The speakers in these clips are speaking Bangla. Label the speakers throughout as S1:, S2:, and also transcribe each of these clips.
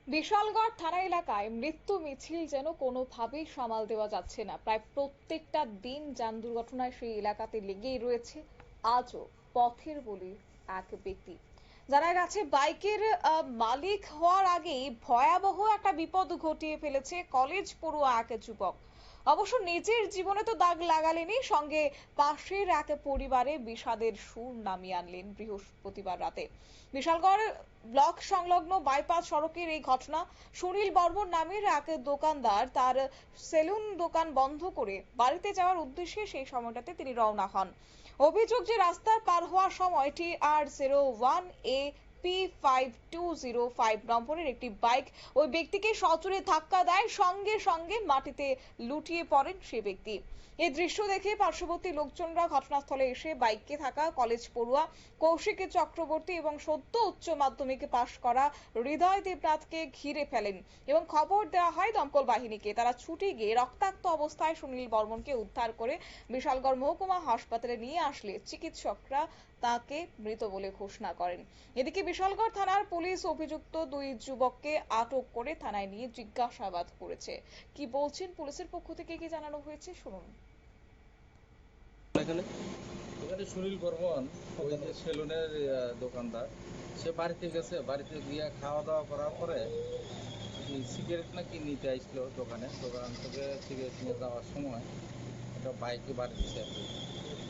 S1: বিশালগড় থানা এলাকায় মৃত্যু মিছিল যেন কোনোভাবেই সামাল দেওয়া যাচ্ছে না। প্রায় প্রত্যেকটা দিন যান দুর্ঘটনায় সেই এলাকাতে লেগেই রয়েছে। আজও পথের বলি এক ব্যক্তি। জানা গেছে বাইকের মালিক হওয়ার আগেই ভয়াবহ একটা বিপদ ঘটিয়ে ফেলেছে কলেজ পড়ুয়া এক যুবক। অবশ্য নিজের জীবনে তো দাগ লাগালেনি, সঙ্গে পাশের এক পরিবারে বিষাদের সুর নামিয়ে আনলেন বৃহস্পতিবার রাতে। বিশালগড় ব্লক সংলগ্ন বাইপাস সড়কের এই ঘটনা। সুনীল বর্মন নামের এক দোকানদার তার সেলুন দোকান বন্ধ করে বাড়িতে যাওয়ার উদ্দেশ্যে সেই সময়টাতে তিনি রওনা হন। অভিযোগ যে রাস্তার পার হওয়ার সময় TR01A P5205 নম্বরের একটি বাইক ওই ব্যক্তিকে সজোরে ধাক্কা দেয়, সঙ্গে সঙ্গে মাটিতে লুটিয়ে পড়েন সে ব্যক্তি। এই দৃশ্য দেখে পার্শ্ববর্তী লোকজনরা ঘটনাস্থলে এসে বাইকে থাকা কলেজ পড়ুয়া কৌশিক চক্রবর্তী এবং সদ্য উচ্চ মাধ্যমিকে পাশ করা হৃদয় দেবনাথকে ঘিরে ফেলেন এবং খবর দেওয়া হয় দমকল বাহিনীকে। তারা ছুটে গিয়ে রক্তাক্ত অবস্থায় সুনীল বর্মনকে উদ্ধার করে বিশালগড় মহকুমা হাসপাতালে নিয়ে আসলে চিকিৎসকরা তাকে মৃত বলে ঘোষণা করেন। এদিকে বিশালগড় থানার পুলিশ অভিযুক্ত দুই যুবককে আটক করে থানায় নিয়ে জিজ্ঞাসাবাদ করেছে। কি বলছেন পুলিশের পক্ষ থেকে, কি জানানো হয়েছে শুনুন।
S2: এখানে এখানে সুনীল বর্মন ওই যে সেলুনের দোকানদার, সে বাড়িতে গেছে। বাড়িতে গিয়ে খাওয়া দাওয়া করার পরে সিগারেট নাকি নিতে আসছিল দোকান থেকে সিগারেট নিয়ে যাওয়ার সময় একটা বাইকে বাড়ি দিচ্ছে আর কি।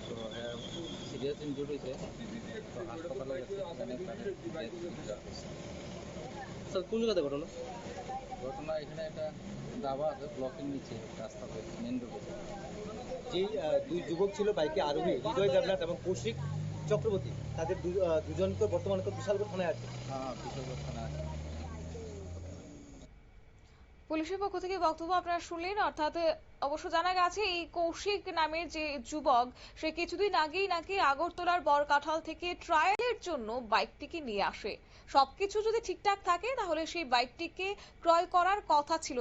S2: তো সিরিয়াস ইনজুরি হয়েছে, তো হাসপাতালে গেছে।
S3: স্যার কোন জায়গাতে ঘটনা?
S2: ঘটনা এখানে একটা দাবা আছে ব্লকের নিচে রাস্তাতে, মেন রোডে।
S3: যে দুই যুবক ছিল বাইকে আরোহী, হৃদয় দেবনাথ এবং কৌশিক চক্রবর্তী, তাদের দুজনকে বর্তমানে তো বিশালগড় থানায় আছে।
S2: হ্যাঁ, বিশালগড় থানা আছে।
S1: পুলিশের পক্ষ থেকে বক্তব্য আপনারা শুনলেন। অর্থাৎ অবশ্য জানা গেছে এই কৌশিক নামের যে যুবক, সে কিছুদিন আগেই নাকি আগরতলার বরকাঠাল থেকে ট্রায়ালের জন্য বাইকটিকে নিয়ে আসে। সবকিছু যদি ঠিকঠাক থাকে তাহলে সেই বাইকটিকে ক্রয় করার কথা ছিল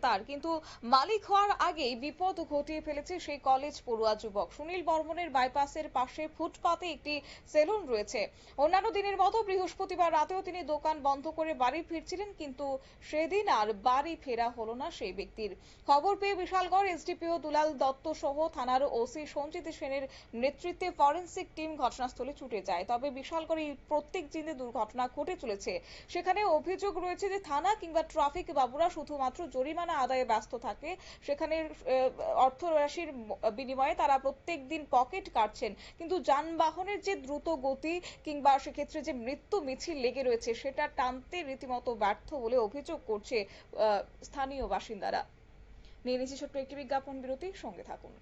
S1: তার, কিন্তু মালিক হওয়ার আগেই বিপদ ঘটিয়ে ফেলেছে সেই কলেজ পড়ুয়া যুবক। সুনীল বর্মনের বাইপাসের পাশে ফুটপাতে একটি সেলুন রয়েছে। অন্যান্য দিনের মতো বৃহস্পতিবার রাতেও তিনি দোকান বন্ধ করে বাড়ি ফিরছিলেন, কিন্তু সেদিন আর বাড়ি ফেরা হলো না সেই ব্যক্তির। খবর পেয়ে বিশালগড় এসডিপিও দুলাল দত্ত সহ থানার ওসি সঞ্জিত সেনের নেতৃত্বে ফরেনসিক টিম ঘটনাস্থলে ছুটে যায়। তবে বিশালগড়ে প্রত্যেক দিনে দুর্ঘটনা ঘটে চলেছে। সেখানে অভিযোগ রয়েছে যে থানা কিংবা ট্রাফিক বাবুরা শুধুমাত্র জরিমানা আদায়ে ব্যস্ত থাকে, সেখানে অর্থ রাশির বিনিময়ে তারা প্রত্যেক দিন পকেট কাটছেন, কিন্তু যানবাহনের যে দ্রুত গতি কিংবা সেক্ষেত্রে যে মৃত্যু মিছিল লেগে রয়েছে সেটা টানতে রীতিমতো ব্যর্থ বলে অভিযোগ করছে স্থানীয় বাসিন্দারা। নিয়ে নিচ্ছি ছোট্ট একটি বিজ্ঞাপন বিরতি, সঙ্গে থাকুন।